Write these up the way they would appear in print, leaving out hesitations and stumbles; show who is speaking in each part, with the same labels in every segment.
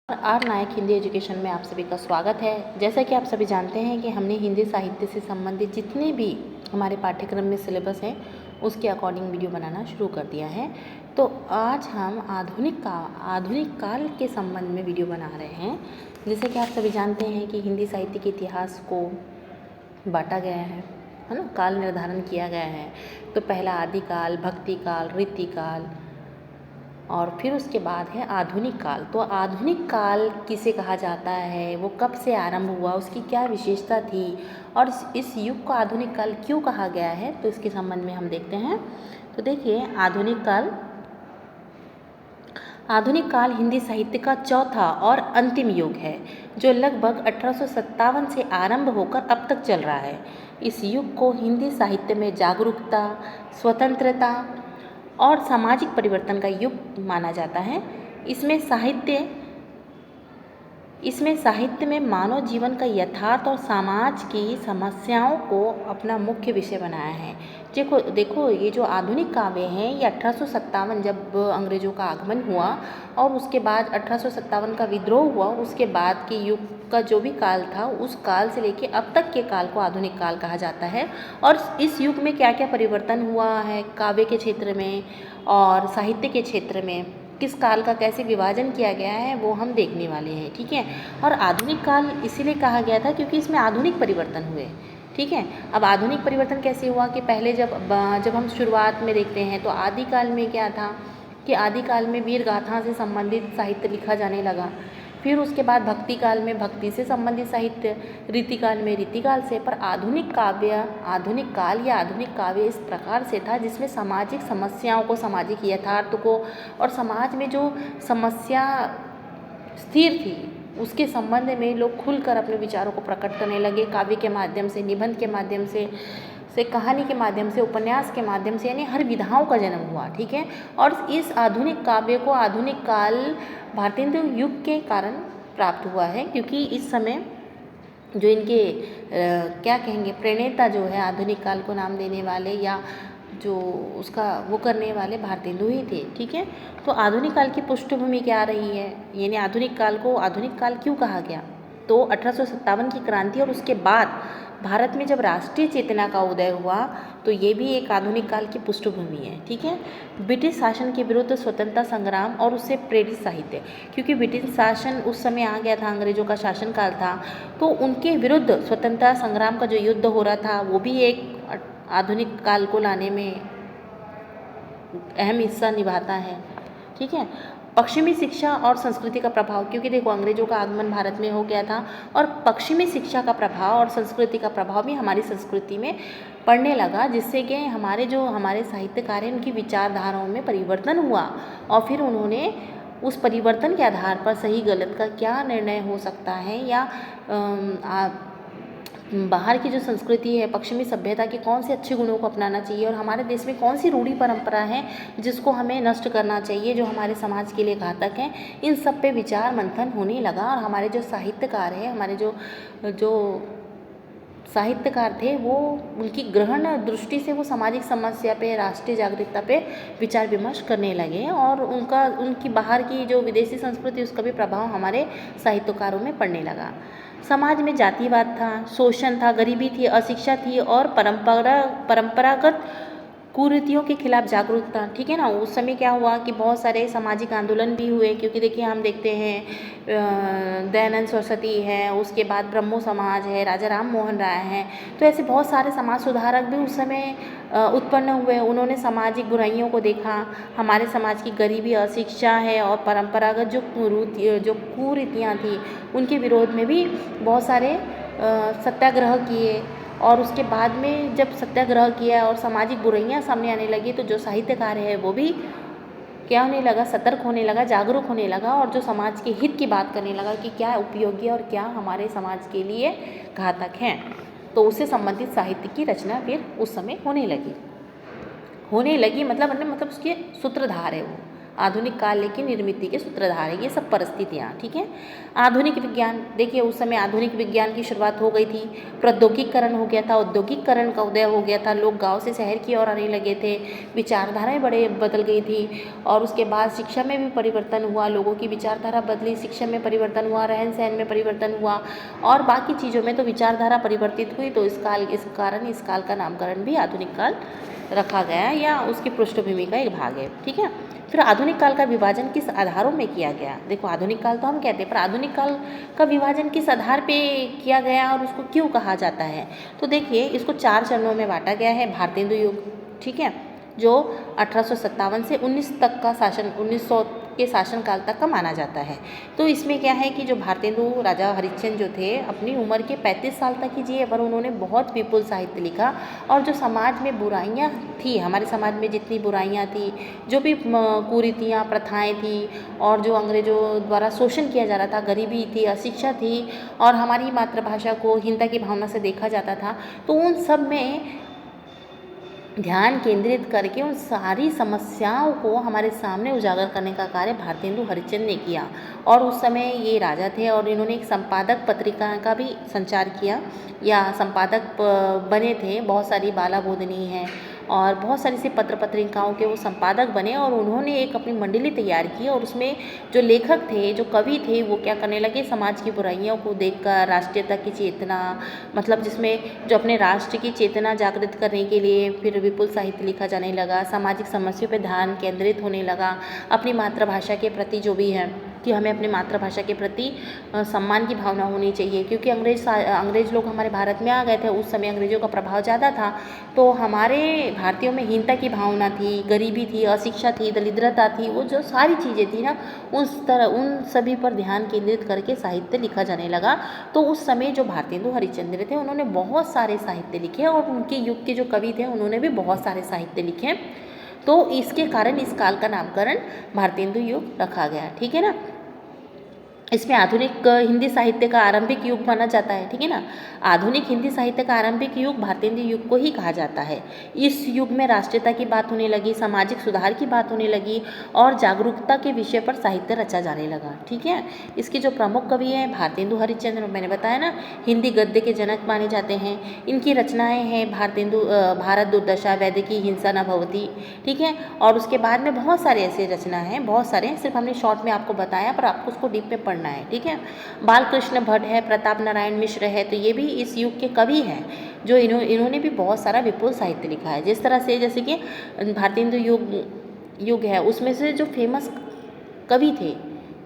Speaker 1: Are Nayak Hindi education में आप सभी का स्वागत है। जैसा कि आप सभी जानते हैं कि हमने हिंदी साहित्य से संबंधित जितने भी हमारे पाठ्यक्रम में सिलेबस है उसके अकॉर्डिंग वीडियो बनाना शुरू कर दिया है। तो आज हम आधुनिक काल के संबंध में वीडियो बना रहे हैं। जैसे कि आप सभी जानते हैं कि हिंदी साहित्य के इतिहास को बांटा गया है ना, काल निर्धारण किया गया है। तो पहला आदिकाल, भक्ति काल, रीति काल और फिर उसके बाद है आधुनिक काल। तो आधुनिक काल किसे कहा जाता है, वो कब से आरंभ हुआ, उसकी क्या विशेषता थी और इस युग को आधुनिक काल क्यों कहा गया है, तो इसके संबंध में हम देखते हैं। तो देखिए, आधुनिक काल हिंदी साहित्य का चौथा और अंतिम युग है जो लगभग 1857 से आरंभ होकर अब तक चल रहा है। इस युग को हिंदी साहित्य में जागरूकता, स्वतंत्रता और सामाजिक परिवर्तन का युग माना जाता है। इसमें साहित्य में मानव जीवन का यथार्थ और समाज की समस्याओं को अपना मुख्य विषय बनाया है। देखो ये जो आधुनिक काव्य हैं ये 1857 जब अंग्रेज़ों का आगमन हुआ और उसके बाद 1857 का विद्रोह हुआ, उसके बाद के युग का जो भी काल था उस काल से लेके अब तक के काल को आधुनिक काल कहा जाता है। और इस युग में क्या क्या परिवर्तन हुआ है काव्य के क्षेत्र में और साहित्य के क्षेत्र में, किस काल का कैसे विभाजन किया गया है वो हम देखने वाले हैं, ठीक है। और आधुनिक काल इसीलिए कहा गया था क्योंकि इसमें आधुनिक परिवर्तन हुए, ठीक है। अब आधुनिक परिवर्तन कैसे हुआ कि पहले जब हम शुरुआत में देखते हैं तो आदिकाल में क्या था कि आदिकाल में वीर गाथा से संबंधित साहित्य लिखा जाने लगा। फिर उसके बाद भक्ति काल में भक्ति से संबंधित साहित्य, रीति काल में रीति काल से। पर आधुनिक काव्य इस प्रकार से था जिसमें सामाजिक समस्याओं को, सामाजिक यथार्थ को और समाज में जो समस्या स्थिर थी उसके संबंध में लोग खुलकर अपने विचारों को प्रकट करने लगे। काव्य के माध्यम से, निबंध के माध्यम से कहानी के माध्यम से, उपन्यास के माध्यम से, यानी हर विधाओं का जन्म हुआ, ठीक है। और इस आधुनिक काव्य को आधुनिक काल भारतेंदु युग के कारण प्राप्त हुआ है क्योंकि इस समय जो इनके क्या कहेंगे प्रणेता जो है आधुनिक काल को नाम देने वाले या जो उसका वो करने वाले भारतेंदु ही थे, ठीक है। तो आधुनिक काल की पृष्ठभूमि क्या रही है, यानी आधुनिक काल को आधुनिक काल क्यों कहा गया। तो 1857 की क्रांति और उसके बाद भारत में जब राष्ट्रीय चेतना का उदय हुआ तो ये भी एक आधुनिक काल की पृष्ठभूमि है, ठीक है। ब्रिटिश शासन के विरुद्ध स्वतंत्रता संग्राम और उससे प्रेरित साहित्य, क्योंकि ब्रिटिश शासन उस समय आ गया था, अंग्रेजों का शासनकाल था, तो उनके विरुद्ध स्वतंत्रता संग्राम का जो युद्ध हो रहा था वो भी एक आधुनिक काल को लाने में अहम हिस्सा निभाता है, ठीक है। पश्चिमी शिक्षा और संस्कृति का प्रभाव, क्योंकि देखो अंग्रेजों का आगमन भारत में हो गया था और पश्चिमी शिक्षा का प्रभाव और संस्कृति का प्रभाव भी हमारी संस्कृति में पड़ने लगा, जिससे कि हमारे साहित्यकार हैं उनकी विचारधाराओं में परिवर्तन हुआ और फिर उन्होंने उस परिवर्तन के आधार पर सही गलत का क्या निर्णय हो सकता है या बाहर की जो संस्कृति है, पश्चिमी सभ्यता के कौन से अच्छे गुणों को अपनाना चाहिए और हमारे देश में कौन सी रूढ़ी परंपरा है जिसको हमें नष्ट करना चाहिए, जो हमारे समाज के लिए घातक है, इन सब पे विचार मंथन होने लगा। और हमारे जो साहित्यकार हैं, हमारे जो साहित्यकार थे वो उनकी ग्रहण दृष्टि से वो सामाजिक समस्या पे, राष्ट्रीय जागरूकता पे विचार विमर्श करने लगे और उनकी बाहर की जो विदेशी संस्कृति उसका भी प्रभाव हमारे साहित्यकारों में पड़ने लगा। समाज में जातिवाद था, शोषण था, गरीबी थी, अशिक्षा थी और परंपरागत कुरीतियों के खिलाफ जागरूकता, ठीक है ना। उस समय क्या हुआ कि बहुत सारे सामाजिक आंदोलन भी हुए, क्योंकि देखिए हम देखते हैं दयानंद सरस्वती है, उसके बाद ब्रह्मो समाज है, राजा राम मोहन राय हैं, तो ऐसे बहुत सारे समाज सुधारक भी उस समय उत्पन्न हुए। उन्होंने सामाजिक बुराइयों को देखा, हमारे समाज की गरीबी, अशिक्षा है और परंपरागत जो कुरीतियाँ थी उनके विरोध में भी बहुत सारे सत्याग्रह किए। और उसके बाद में जब सत्याग्रह किया और सामाजिक बुराइयां सामने आने लगी तो जो साहित्यकार है वो भी क्या होने लगा, सतर्क होने लगा, जागरूक होने लगा और जो समाज के हित की बात करने लगा कि क्या उपयोगी और क्या हमारे समाज के लिए घातक हैं। तो उससे संबंधित साहित्य की रचना फिर उस समय होने लगी मतलब उसके सूत्रधार है वो, आधुनिक काल की निर्मित के सूत्रधार है। ये सब परिस्थितियाँ, ठीक है। आधुनिक विज्ञान, देखिए उस समय आधुनिक विज्ञान की शुरुआत हो गई थी, प्रौद्योगिकीकरण हो गया था, औद्योगिकीकरण का उदय हो गया था, लोग गाँव से शहर की ओर आने लगे थे, विचारधाराएँ बदल गई थी। और उसके बाद शिक्षा में भी परिवर्तन हुआ, लोगों की विचारधारा बदली, शिक्षा में परिवर्तन हुआ, रहन सहन में परिवर्तन हुआ और बाकी चीज़ों में तो विचारधारा परिवर्तित हुई। तो इस कारण इस काल का नामकरण भी आधुनिक काल रखा गया या उसकी पृष्ठभूमि का एक भाग है, ठीक है। फिर आधुनिक काल का विभाजन किस आधारों में किया गया? देखो आधुनिक काल तो हम कहते हैं, पर आधुनिक काल का विभाजन किस आधार पे किया गया और उसको क्यों कहा जाता है? तो देखिए इसको 4 चरणों में बांटा गया है। भारतेंदु युग, ठीक है, जो 1857 से 19 तक का 1900 के शासनकाल तक का माना जाता है। तो इसमें क्या है कि जो भारतेंदु राजा हरिश्चंद्र जो थे अपनी उम्र के 35 साल तक ही जिए, पर उन्होंने बहुत विपुल साहित्य लिखा। और जो समाज में बुराइयां थी, हमारे समाज में जितनी बुराइयां थी, जो भी कुरीतियाँ प्रथाएं थी और जो अंग्रेजों द्वारा शोषण किया जा रहा था, गरीबी थी, अशिक्षा थी और हमारी मातृभाषा को हीनता की भावना से देखा जाता था, तो उन सब में ध्यान केंद्रित करके उन सारी समस्याओं को हमारे सामने उजागर करने का कार्य भारतेंदु हरिश्चंद्र ने किया। और उस समय ये राजा थे और इन्होंने एक संपादक पत्रिका का भी संचार किया या संपादक बने थे। बहुत सारी बाला बोधनी है और बहुत सारी सी पत्र पत्रिकाओं के वो संपादक बने और उन्होंने एक अपनी मंडली तैयार की। और उसमें जो लेखक थे, जो कवि थे, वो क्या करने लगे, समाज की बुराइयों को देखकर राष्ट्रीयता की चेतना, मतलब जिसमें जो अपने राष्ट्र की चेतना जागृत करने के लिए फिर विपुल साहित्य लिखा जाने लगा, सामाजिक समस्याओं पर ध्यान केंद्रित होने लगा, अपनी मातृभाषा के प्रति जो भी है कि हमें अपनी मातृभाषा के प्रति सम्मान की भावना होनी चाहिए। क्योंकि अंग्रेज लोग हमारे भारत में आ गए थे, उस समय अंग्रेजों का प्रभाव ज़्यादा था, तो हमारे भारतीयों में हीनता की भावना थी, गरीबी थी, अशिक्षा थी, दरिद्रता थी, वो जो सारी चीज़ें थी ना, उन सभी पर ध्यान केंद्रित करके साहित्य लिखा जाने लगा। तो उस समय जो भारतेंदु हरिश्चंद्र थे उन्होंने बहुत सारे साहित्य लिखे और उनके युग के जो कवि थे उन्होंने भी बहुत सारे साहित्य लिखे। तो इसके कारण इस काल का नामकरण भारतेंदु युग रखा गया, ठीक है ना। इसमें आधुनिक हिंदी साहित्य का आरंभिक युग माना जाता है, ठीक है ना। आधुनिक हिंदी साहित्य का आरंभिक युग भारतेंदु युग को ही कहा जाता है। इस युग में राष्ट्रीयता की बात होने लगी, सामाजिक सुधार की बात होने लगी और जागरूकता के विषय पर साहित्य रचा जाने लगा, ठीक है। इसके जो प्रमुख कवि हैं भारतेंदु हरिश्चंद्र, मैंने बताया ना, हिंदी गद्य के जनक माने जाते हैं। इनकी रचनाएँ हैं भारत दुर्दशा, वैदेकी हिंसा न भवती, ठीक है। और उसके बाद में बहुत सारे ऐसे रचना हैं, बहुत सारे, सिर्फ हमने शॉर्ट में आपको बताया, पर आपको उसको डीप में पढ़ना है, ठीक है। बालकृष्ण भट्ट है, प्रताप नारायण मिश्र है, तो ये भी इस युग के कवि हैं जो इन्होंने भी बहुत सारा विपुल साहित्य लिखा है। जिस तरह से जैसे कि भारतेंदु युग है, उसमें से जो फेमस कवि थे,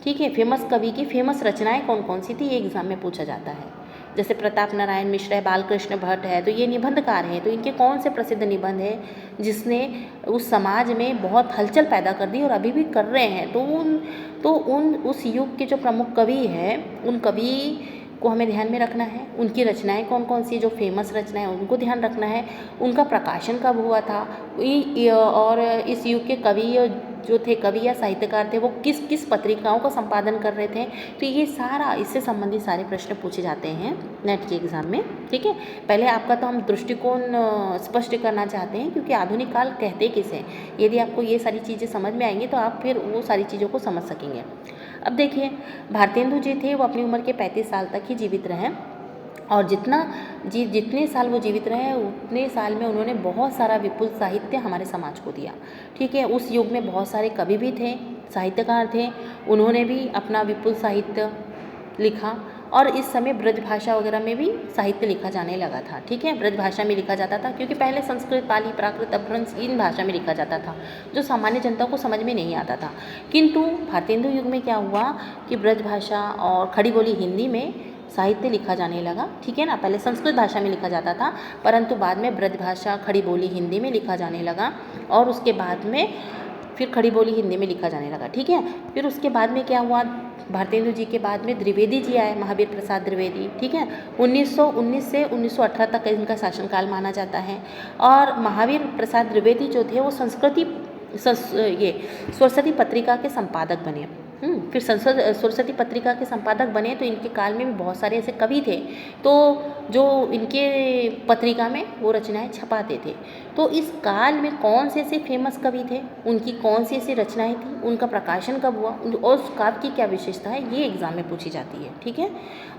Speaker 1: ठीक है, फेमस कवि की फेमस रचनाएं कौन कौन सी थी, ये एग्जाम में पूछा जाता है। जैसे प्रताप नारायण मिश्र है, बालकृष्ण भट्ट है, तो ये निबंधकार हैं, तो इनके कौन से प्रसिद्ध निबंध है जिसने उस समाज में बहुत हलचल पैदा कर दी और अभी भी कर रहे हैं। तो उस युग के जो प्रमुख कवि हैं, उन कवि को हमें ध्यान में रखना है। उनकी रचनाएं कौन कौन सी, जो फेमस रचनाएं उनको ध्यान रखना है। उनका प्रकाशन कब हुआ था, और इस युग के कवि जो थे, कवि या साहित्यकार थे, वो किस किस पत्रिकाओं का संपादन कर रहे थे। तो ये सारा, इससे संबंधित सारे प्रश्न पूछे जाते हैं नेट के एग्ज़ाम में, ठीक है। पहले आपका तो हम दृष्टिकोण स्पष्ट करना चाहते हैं, क्योंकि आधुनिक काल कहते किसे। यदि आपको ये सारी चीज़ें समझ में आएंगी तो आप फिर वो सारी चीज़ों को समझ सकेंगे। अब देखिए, भारतेंदु जी थे वो अपनी उम्र के 35 साल तक ही जीवित रहे और जितने साल वो जीवित रहे उतने साल में उन्होंने बहुत सारा विपुल साहित्य हमारे समाज को दिया, ठीक है। उस युग में बहुत सारे कवि भी थे, साहित्यकार थे, उन्होंने भी अपना विपुल साहित्य लिखा। और इस समय ब्रज भाषा वगैरह में भी साहित्य लिखा जाने लगा था, ठीक है। ब्रज भाषा में लिखा जाता था, क्योंकि पहले संस्कृत, पाली, प्राकृत, अपभ्रंश इन भाषा में लिखा जाता था, जो सामान्य जनता को समझ में नहीं आता था। किंतु भारतेंदु युग में क्या हुआ कि ब्रज भाषा और खड़ी बोली हिंदी में साहित्य लिखा जाने लगा, ठीक है ना। पहले संस्कृत भाषा में लिखा जाता था, परंतु बाद में ब्रज भाषा, खड़ी बोली हिंदी में लिखा जाने लगा और उसके बाद में फिर खड़ी बोली हिंदी में लिखा जाने लगा, ठीक है। फिर उसके बाद में क्या हुआ, भारतेंदु जी के बाद में द्विवेदी जी आए, महावीर प्रसाद द्विवेदी, ठीक है। 1919 से 1918 तक इनका शासनकाल माना जाता है। और महावीर प्रसाद द्विवेदी जो थे वो सरस्वती पत्रिका के संपादक बने। फिर सरस्वती पत्रिका के संपादक बने, तो इनके काल में भी बहुत सारे ऐसे कवि थे, तो जो इनके पत्रिका में वो रचनाएं छपाते थे। तो इस काल में कौन से ऐसे फेमस कवि थे, उनकी कौन सी ऐसी रचनाएं थी, उनका प्रकाशन कब हुआ और उस काव्य की क्या विशेषता है, ये एग्जाम में पूछी जाती है। ठीक है।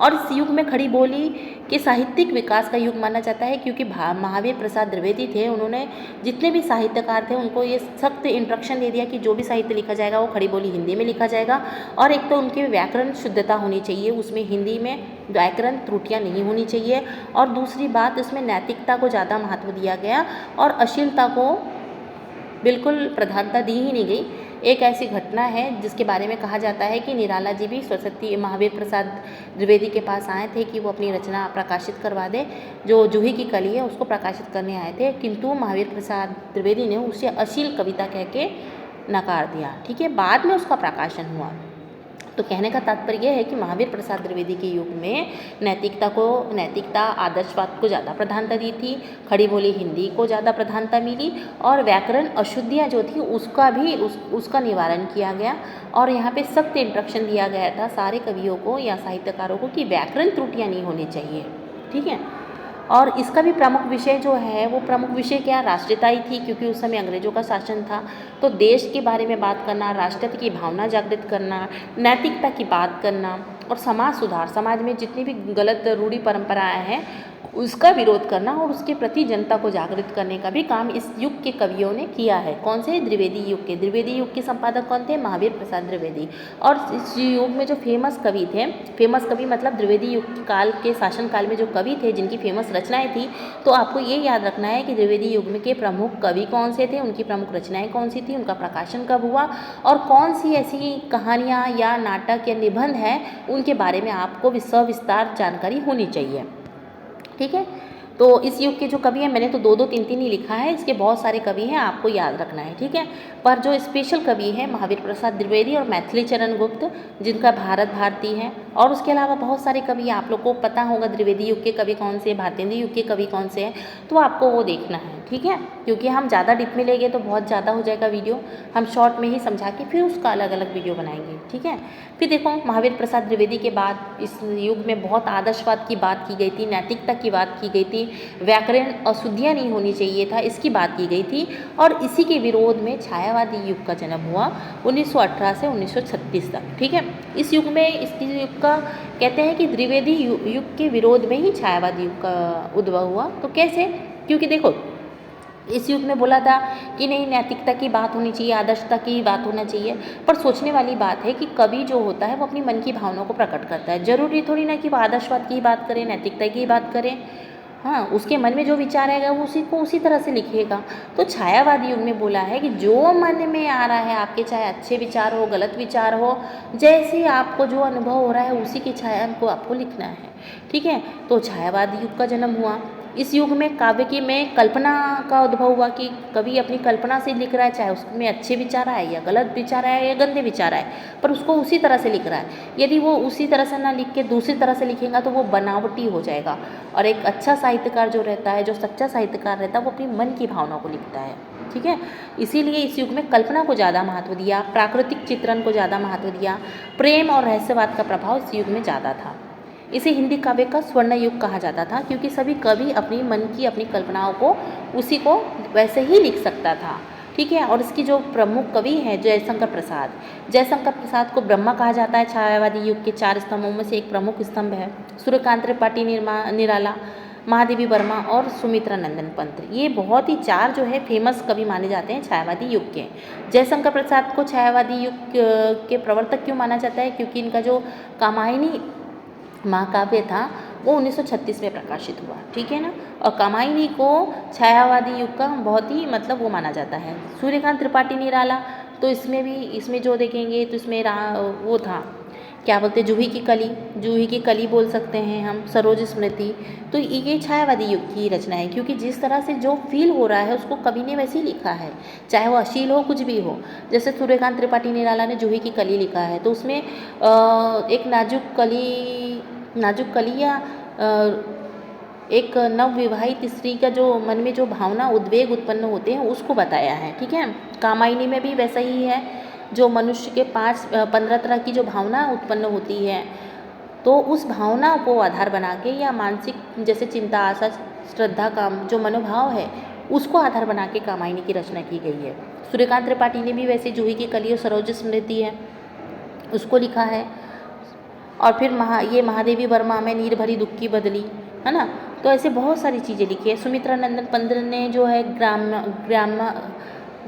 Speaker 1: और इस युग में खड़ी बोली के साहित्यिक विकास का युग माना जाता है, क्योंकि महावीर प्रसाद द्विवेदी थे, उन्होंने जितने भी साहित्यकार थे उनको ये सख्त इंस्ट्रक्शन दे दिया कि जो भी साहित्य लिखा जाएगा वो खड़ी बोली हिंदी में लिखा जाएगा, और एक तो उनकी व्याकरण शुद्धता होनी चाहिए, उसमें हिंदी में व्याकरण त्रुटियाँ नहीं होनी चाहिए, और दूसरी बात इसमें नैतिकता को ज़्यादा महत्व दिया गया और अश्लीलता को बिल्कुल प्रधानता दी ही नहीं गई। एक ऐसी घटना है जिसके बारे में कहा जाता है कि निराला जी भी सरस्वती महावीर प्रसाद द्विवेदी के पास आए थे कि वो अपनी रचना प्रकाशित करवा दे, जो जूही की कली है उसको प्रकाशित करने आए थे, किंतु महावीर प्रसाद द्विवेदी ने उसे अश्लील कविता कह के नकार दिया। ठीक है। बाद में उसका प्रकाशन हुआ। तो कहने का तात्पर्य यह है कि महावीर प्रसाद द्विवेदी के युग में नैतिकता आदर्शवाद को ज़्यादा प्रधानता दी थी, खड़ी बोली हिंदी को ज़्यादा प्रधानता मिली, और व्याकरण अशुद्धियाँ जो थी उसका निवारण किया गया, और यहाँ पे सख्त इंस्ट्रक्शन दिया गया था सारे कवियों को या साहित्यकारों को कि व्याकरण त्रुटियाँ नहीं होनी चाहिए। ठीक है। और इसका भी प्रमुख विषय जो है वो प्रमुख विषय क्या, राष्ट्रीयता ही थी, क्योंकि उस समय अंग्रेजों का शासन था। तो देश के बारे में बात करना, राष्ट्रत्व की भावना जागृत करना, नैतिकता की बात करना और समाज सुधार, समाज में जितनी भी गलत रूढ़ी परंपराएं हैं उसका विरोध करना और उसके प्रति जनता को जागृत करने का भी काम इस युग के कवियों ने किया है। कौन से? द्विवेदी युग के संपादक कौन थे? महावीर प्रसाद द्विवेदी। और इस युग में जो फेमस कवि थे, फेमस कवि मतलब द्विवेदी युग काल के शासन काल में जो कवि थे जिनकी फेमस रचनाएं थी, तो आपको ये याद रखना है कि द्विवेदी युग में के प्रमुख कवि कौन से थे, उनकी प्रमुख रचनाएं कौन सी थी, उनका प्रकाशन कब हुआ, और कौन सी ऐसी कहानियाँ या नाटक या निबंध हैं उनके बारे में आपको सविस्तार जानकारी होनी चाहिए। ठीक है। तो इस युग के जो कवि हैं, मैंने तो दो तीन ही लिखा है, इसके बहुत सारे कवि हैं, आपको याद रखना है। ठीक है। पर जो स्पेशल कवि हैं महावीर प्रसाद द्विवेदी और मैथिली चरण गुप्त, जिनका भारत भारती है, और उसके अलावा बहुत सारे कवि आप लोग को पता होगा द्विवेदी युग के कवि कौन से, भारतेंदु युग के कवि कौन से हैं, तो आपको वो देखना है। ठीक है। क्योंकि हम ज़्यादा डिप में लेंगे तो बहुत ज़्यादा हो जाएगा वीडियो, हम शॉर्ट में ही समझा के फिर उसका अलग अलग वीडियो बनाएंगे। ठीक है। फिर देखो महावीर प्रसाद द्विवेदी के बाद इस युग में बहुत आदर्शवाद की बात की गई थी, नैतिकता की बात की गई थी, व्याकरण अशुद्धियाँ नहीं होनी चाहिए था, इसकी बात की गई थी, और इसी के विरोध में छायावादी युग का जन्म हुआ 1918 से 1936 तक। ठीक है। इस युग में इस युग का कहते हैं कि द्विवेदी युग के विरोध में ही छायावादी युग का उद्भव हुआ। तो कैसे? क्योंकि देखो इस युग में बोला था कि नहीं, नैतिकता की बात होनी चाहिए, आदर्शता की बात होना चाहिए, पर सोचने वाली बात है कि कवि जो होता है वो अपनी मन की भावनाओं को प्रकट करता है। जरूरी थोड़ी ना कि वो आदर्शवाद की बात करे, नैतिकता की बात करे। हाँ, उसके मन में जो विचार आएगा वो उसी तरह से लिखेगा। तो छायावादी युग में बोला है कि जो मन में आ रहा है आपके, चाहे अच्छे विचार हो, गलत विचार हो, जैसे आपको जो अनुभव हो रहा है उसी की छाया को आपको लिखना है। ठीक है। तो छायावादी युग का जन्म हुआ। इस युग में काव्य की में कल्पना का उद्भव हुआ कि कवि अपनी कल्पना से लिख रहा है, चाहे उसमें अच्छे विचार आए या गलत विचार आए या गंदे विचार आए, पर उसको उसी तरह से लिख रहा है। यदि वो उसी तरह से ना लिख के दूसरी तरह से लिखेगा तो वो बनावटी हो जाएगा। और एक अच्छा साहित्यकार जो रहता है, जो सच्चा साहित्यकार रहता है, वो अपनी मन की भावनाओं को लिखता है। ठीक है। इसीलिए इस युग में कल्पना को ज़्यादा महत्व दिया, प्राकृतिक चित्रण को ज़्यादा महत्व दिया, प्रेम और रहस्यवाद का प्रभाव इस युग में ज़्यादा था। इसे हिंदी काव्य का स्वर्ण युग कहा जाता था, क्योंकि सभी कवि अपनी मन की अपनी कल्पनाओं को उसी को वैसे ही लिख सकता था। ठीक है। और इसकी जो प्रमुख कवि हैं जयशंकर प्रसाद को ब्रह्मा कहा जाता है। छायावादी युग के 4 स्तंभों में से एक प्रमुख स्तंभ है। सूर्यकांत त्रिपाठी निराला, महादेवी वर्मा और सुमित्रा नंदन पंत, ये बहुत ही 4 जो है फेमस कवि माने जाते हैं छायावादी युग के। जयशंकर प्रसाद को छायावादी युग के प्रवर्तक क्यों माना जाता है? क्योंकि इनका जो कामायनी महाकाव्य था वो 1936 में प्रकाशित हुआ। ठीक है ना। और कामायनी को छायावादी युग का बहुत ही मतलब वो माना जाता है। सूर्यकांत त्रिपाठी निराला, तो इसमें जो देखेंगे तो इसमें वो था, क्या बोलते हैं, जूही की कली बोल सकते हैं हम, सरोज स्मृति। तो ये छायावादी युग की रचना है, क्योंकि जिस तरह से जो फील हो रहा है उसको कवि ने वैसे ही लिखा है, चाहे वो अश्लील हो, कुछ भी हो। जैसे सूर्यकांत त्रिपाठी निराला ने जूही की कली लिखा है, तो उसमें एक नाजुक कली या एक नवविवाहित स्त्री का जो मन में जो भावना उद्वेग उत्पन्न होते हैं उसको बताया है। ठीक है। कामायनी में भी वैसा ही है, जो मनुष्य के 15 तरह की जो भावना उत्पन्न होती है, तो उस भावना को आधार बना के या मानसिक जैसे चिंता, आशा, श्रद्धा, काम जो मनोभाव है उसको आधार बना के कामायनी की रचना की गई है। सूर्यकांत त्रिपाठी ने भी वैसे जूही की कली और सरोज स्मृति है उसको लिखा है। और फिर ये महादेवी वर्मा में नीर भरी दुख की बदली, है ना। तो ऐसे बहुत सारी चीज़ें लिखी है। सुमित्रा नंदन पंत ने जो है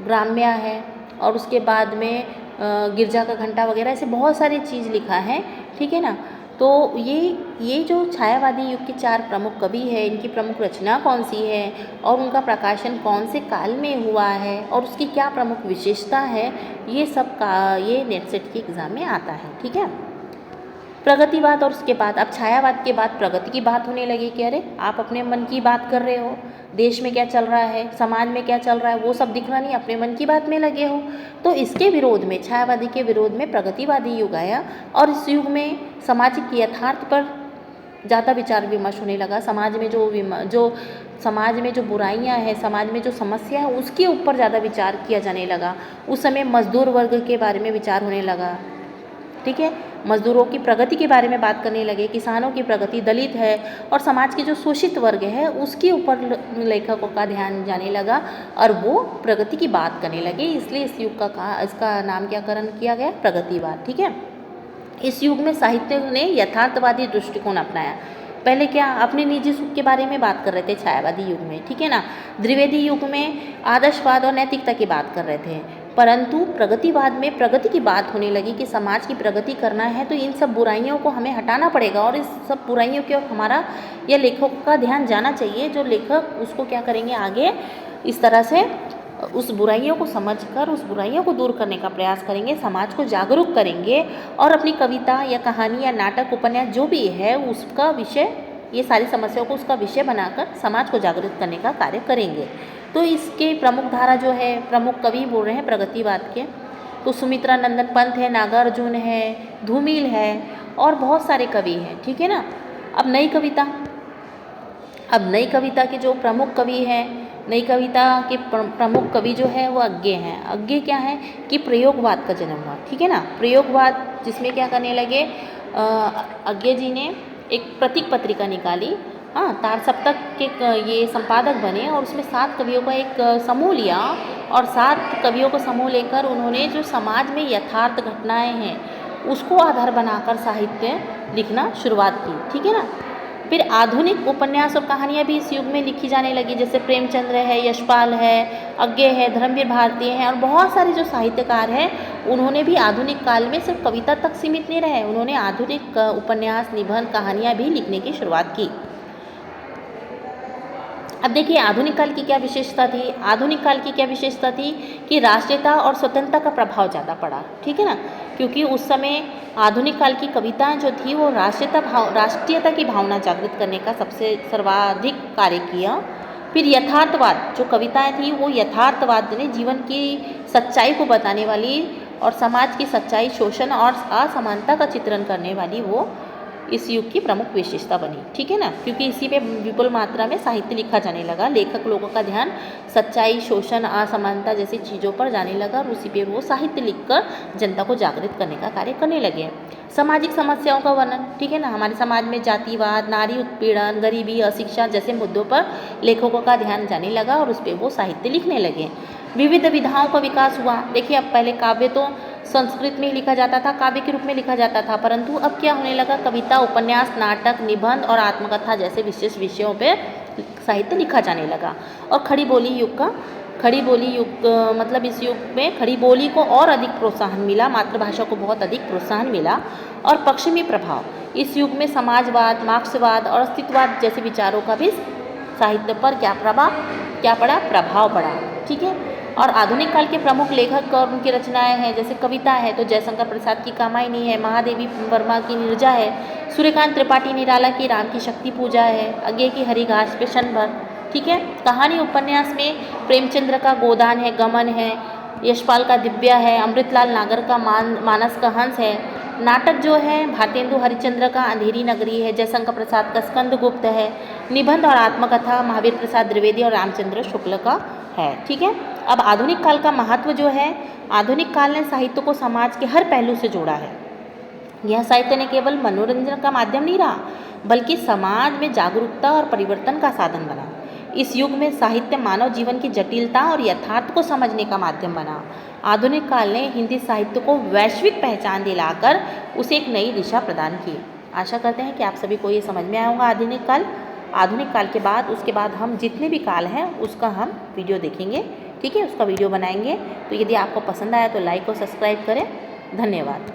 Speaker 1: ग्राम्या है, और उसके बाद में गिरजा का घंटा वगैरह ऐसे बहुत सारी चीज़ लिखा है, ठीक है ना। तो ये जो छायावादी युग के 4 प्रमुख कवि है, इनकी प्रमुख रचना कौन सी है और उनका प्रकाशन कौन से काल में हुआ है और उसकी क्या प्रमुख विशेषता है, ये सब का ये नेट सेट के एग्ज़ाम में आता है, ठीक है। प्रगतिवाद और उसके बाद अब छायावाद के बाद प्रगति की बात होने लगी कि अरे आप अपने मन की बात कर रहे हो, देश में क्या चल रहा है, समाज में क्या चल रहा है, वो सब दिखना नहीं, अपने मन की बात में लगे हो। तो इसके विरोध में, छायावादी के विरोध में प्रगतिवादी युग आया और इस युग में सामाजिक यथार्थ पर ज़्यादा विचार विमर्श होने लगा। समाज में जो बुराइयां हैं, समाज में जो समस्या है, उसके ऊपर ज़्यादा विचार किया जाने लगा। उस समय मजदूर वर्ग के बारे में विचार होने लगा, ठीक है। मजदूरों की प्रगति के बारे में बात करने लगे, किसानों की प्रगति, दलित है और समाज के जो शोषित वर्ग है उसके ऊपर लेखकों का ध्यान जाने लगा और वो प्रगति की बात करने लगे। इसलिए इस युग का इसका नामकरण किया गया प्रगतिवाद, ठीक है। इस युग में साहित्य ने यथार्थवादी दृष्टिकोण अपनाया। पहले क्या अपने निजी सुख के बारे में बात कर रहे थे छायावादी युग में, ठीक है ना। द्विवेदी युग में आदर्शवाद और नैतिकता की बात कर रहे थे, परंतु प्रगतिवाद में प्रगति की बात होने लगी कि समाज की प्रगति करना है तो इन सब बुराइयों को हमें हटाना पड़ेगा और इस सब बुराइयों की ओर हमारा या लेखकों का ध्यान जाना चाहिए। जो लेखक उसको क्या करेंगे आगे, इस तरह से उस बुराइयों को समझकर उस बुराइयों को दूर करने का प्रयास करेंगे, समाज को जागरूक करेंगे और अपनी कविता या कहानी या नाटक उपन्यास जो भी है उसका विषय, ये सारी समस्याओं को उसका विषय बनाकर समाज को जागरूक करने का कार्य करेंगे। तो इसके प्रमुख धारा जो है, प्रमुख कवि बोल रहे हैं प्रगतिवाद के, तो सुमित्रा नंदन पंत है, नागार्जुन है, धूमिल है और बहुत सारे कवि हैं, ठीक है ना। अब नई कविता के जो प्रमुख कवि हैं, नई कविता के प्रमुख कवि जो है वो अज्ञे हैं। अज्ञे क्या है कि प्रयोगवाद का जन्म हुआ, ठीक है ना। प्रयोगवाद जिसमें क्या करने लगे, अज्ञे जी ने एक प्रतीक पत्रिका निकाली, हाँ, तार सप्तक के ये संपादक बने और उसमें 7 कवियों का एक समूह लिया और 7 कवियों को समूह लेकर उन्होंने जो समाज में यथार्थ घटनाएं हैं उसको आधार बनाकर साहित्य लिखना शुरुआत की, ठीक है ना। फिर आधुनिक उपन्यास और कहानियाँ भी इस युग में लिखी जाने लगी, जैसे प्रेमचंद्र है, यशपाल है, अज्ञे है, धर्मवीर भारती हैं और बहुत सारे जो साहित्यकार हैं उन्होंने भी आधुनिक काल में सिर्फ कविता तक सीमित नहीं रहे, उन्होंने आधुनिक उपन्यास, निबंध, कहानियाँ भी लिखने की शुरुआत की। अब देखिए आधुनिक काल की क्या विशेषता थी। आधुनिक काल की क्या विशेषता थी कि राष्ट्रीयता और स्वतंत्रता का प्रभाव ज़्यादा पड़ा, ठीक है ना, क्योंकि उस समय आधुनिक काल की कविताएं जो थी वो राष्ट्रीयता की भावना जागृत करने का सबसे सर्वाधिक कार्य किया। फिर यथार्थवाद जो कविताएं थी वो यथार्थवाद ने जीवन की सच्चाई को बताने वाली और समाज की सच्चाई, शोषण और असमानता का चित्रण करने वाली वो इस युग की प्रमुख विशेषता बनी, ठीक है ना, क्योंकि इसी पे विपुल मात्रा में साहित्य लिखा जाने लगा। लेखक लोगों का ध्यान सच्चाई, शोषण, असमानता जैसी चीज़ों पर जाने लगा और उसी पे वो साहित्य लिखकर जनता को जागृत करने का कार्य करने लगे। सामाजिक समस्याओं का वर्णन, ठीक है ना, हमारे समाज में जातिवाद, नारी उत्पीड़न, गरीबी, अशिक्षा जैसे मुद्दों पर लेखकों का ध्यान जाने लगा और उस पर वो साहित्य लिखने लगे। विविध विधाओं का विकास हुआ। देखिए अब पहले काव्य तो संस्कृत में ही लिखा जाता था, काव्य के रूप में लिखा जाता था, परंतु अब क्या होने लगा, कविता, उपन्यास, नाटक, निबंध और आत्मकथा जैसे विशेष विषयों पे साहित्य लिखा जाने लगा। और खड़ी बोली युग मतलब इस युग में खड़ी बोली को और अधिक प्रोत्साहन मिला, मातृभाषा को बहुत अधिक प्रोत्साहन मिला। और पश्चिमी प्रभाव, इस युग में समाजवाद, मार्क्सवाद और अस्तित्ववाद जैसे विचारों का भी साहित्य पर क्या प्रभाव पड़ा, ठीक है। और आधुनिक काल के प्रमुख लेखक और उनकी रचनाएं हैं, जैसे कविता है तो जयशंकर प्रसाद की कामायनी है, महादेवी वर्मा की नीरजा है, सूर्यकांत त्रिपाठी निराला की राम की शक्ति पूजा है, अज्ञे की हरी घास पे क्षण भर, ठीक है। कहानी उपन्यास में प्रेमचंद्र का गोदान है, गमन है, यशपाल का दिव्या है, अमृतलाल नागर का मानस का हंस है। नाटक जो है भारतेंदु हरिश्चंद्र का अंधेरी नगरी है, जयशंकर प्रसाद का स्कंदगुप्त है। निबंध और आत्मकथा महावीर प्रसाद द्विवेदी और रामचंद्र शुक्ल का है, ठीक है। अब आधुनिक काल का महत्व जो है, आधुनिक काल ने साहित्य को समाज के हर पहलू से जोड़ा है। यह साहित्य ने केवल मनोरंजन का माध्यम नहीं रहा, बल्कि समाज में जागरूकता और परिवर्तन का साधन बना। इस युग में साहित्य मानव जीवन की जटिलता और यथार्थ को समझने का माध्यम बना। आधुनिक काल ने हिंदी साहित्य को वैश्विक पहचान दिलाकर उसे एक नई दिशा प्रदान की। आशा करते हैं कि आप सभी को ये समझ में आया होगा आधुनिक काल के बाद उसके बाद हम जितने भी काल हैं उसका हम वीडियो देखेंगे, ठीक है, उसका वीडियो बनाएंगे। तो यदि आपको पसंद आया तो लाइक और सब्सक्राइब करें। धन्यवाद।